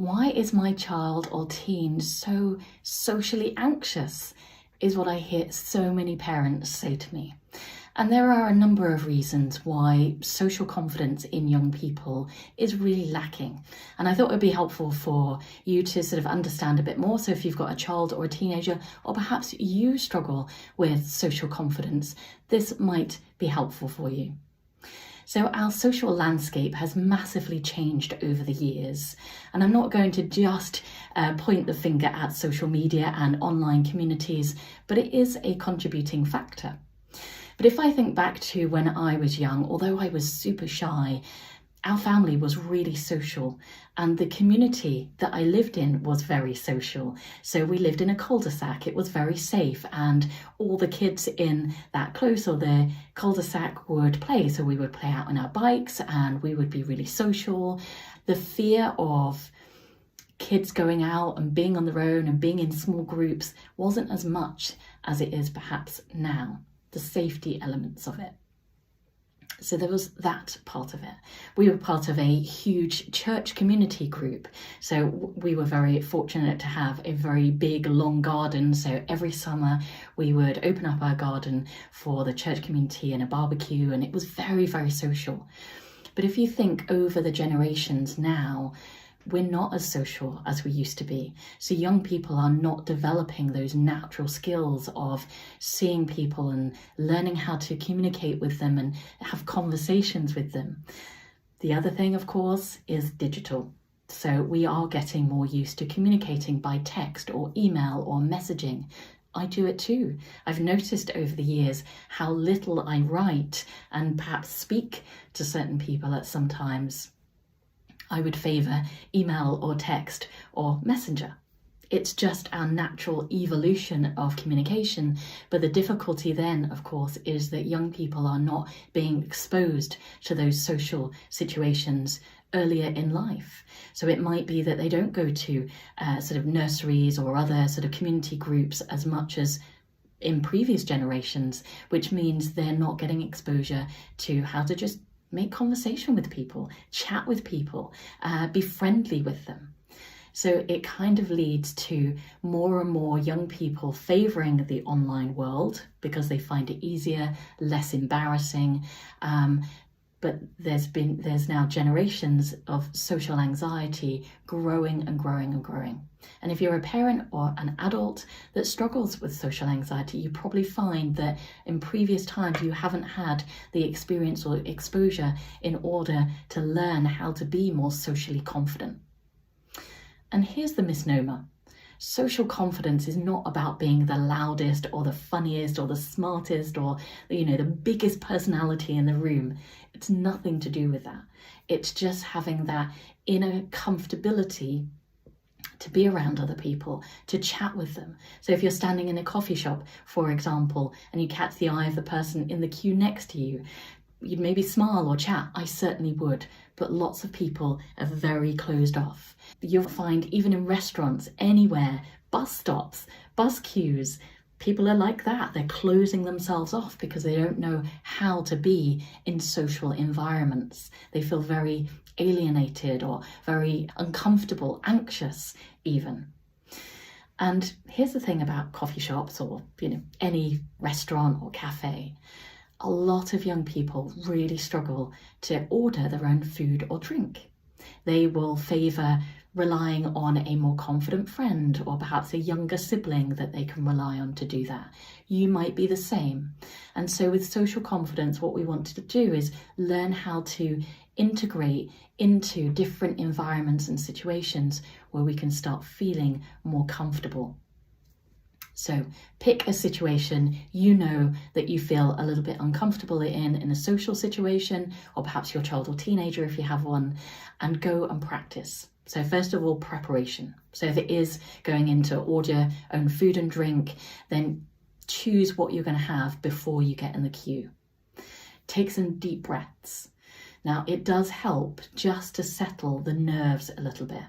Why is my child or teen so socially anxious? Is what I hear so many parents say to me. And there are a number of reasons why social confidence in young people is really lacking. And I thought it would be helpful for you to sort of understand a bit more. So if you've got a child or a teenager, or perhaps you struggle with social confidence, this might be helpful for you. So our social landscape has massively changed over the years. And I'm not going to just point the finger at social media and online communities, but it is a contributing factor. But if I think back to when I was young, although I was super shy, our family was really social and the community that I lived in was very social. So we lived in a cul-de-sac, it was very safe, and all the kids in that close or the cul-de-sac would play. So we would play out on our bikes and we would be really social. The fear of kids going out and being on their own and being in small groups wasn't as much as it is perhaps now, the safety elements of it. So there was that part of it. We were part of a huge church community group. So we were very fortunate to have a very big, long garden. So every summer we would open up our garden for the church community and a barbecue, and it was very, very social. But if you think over the generations now, we're not as social as we used to be. So young people are not developing those natural skills of seeing people and learning how to communicate with them and have conversations with them. The other thing, of course, is digital. So we are getting more used to communicating by text or email or messaging. I do it too. I've noticed over the years how little I write and perhaps speak to certain people at some times. I would favour email or text or messenger. It's just our natural evolution of communication. But the difficulty then, of course, is that young people are not being exposed to those social situations earlier in life. So it might be that they don't go to sort of nurseries or other sort of community groups as much as in previous generations, which means they're not getting exposure to how to just make conversation with people, chat with people, be friendly with them. So it kind of leads to more and more young people favouring the online world because they find it easier, less embarrassing. But there's now generations of social anxiety growing and growing and growing. And if you're a parent or an adult that struggles with social anxiety, you probably find that in previous times you haven't had the experience or exposure in order to learn how to be more socially confident. And here's the misnomer. Social confidence is not about being the loudest or the funniest or the smartest or, the biggest personality in the room. It's nothing to do with that. It's just having that inner comfortability to be around other people, to chat with them. So if you're standing in a coffee shop, for example, and you catch the eye of the person in the queue next to you, you'd maybe smile or chat. I certainly would, but lots of people are very closed off. You'll find even in restaurants, anywhere, bus stops, bus queues, people are like that. They're closing themselves off because they don't know how to be in social environments. They feel very alienated or very uncomfortable, anxious even. And here's the thing about coffee shops or, any restaurant or cafe. A lot of young people really struggle to order their own food or drink. They will favour relying on a more confident friend or perhaps a younger sibling that they can rely on to do that. You might be the same. And so with social confidence, what we want to do is learn how to integrate into different environments and situations where we can start feeling more comfortable. So pick a situation that you feel a little bit uncomfortable in a social situation, or perhaps your child or teenager if you have one, and go and practice. So first of all, preparation. So if it is going in to order own food and drink, then choose what you're going to have before you get in the queue. Take some deep breaths. Now, it does help just to settle the nerves a little bit.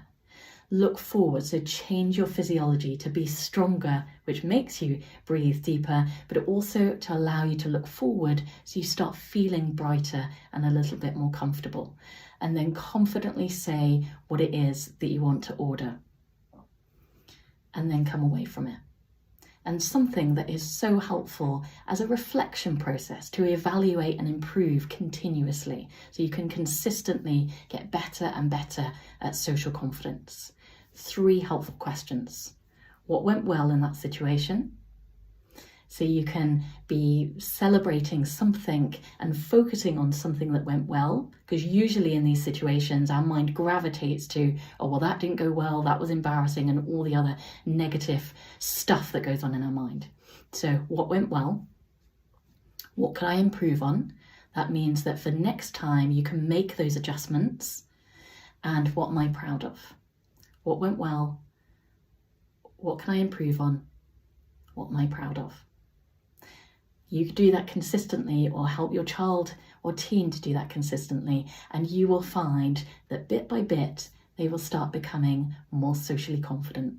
Look forward, so change your physiology to be stronger, which makes you breathe deeper, but also to allow you to look forward so you start feeling brighter and a little bit more comfortable. and then confidently say what it is that you want to order, and then come away from it. And something that is so helpful as a reflection process to evaluate and improve continuously, so you can consistently get better and better at social confidence. 3 helpful questions. What went well in that situation? So you can be celebrating something and focusing on something that went well, because usually in these situations our mind gravitates to, oh, well, that didn't go well, that was embarrassing, and all the other negative stuff that goes on in our mind. So what went well? What can I improve on? That means that for next time you can make those adjustments. And what am I proud of? What went well? What can I improve on? What am I proud of? You can do that consistently, or help your child or teen to do that consistently, and you will find that bit by bit, they will start becoming more socially confident.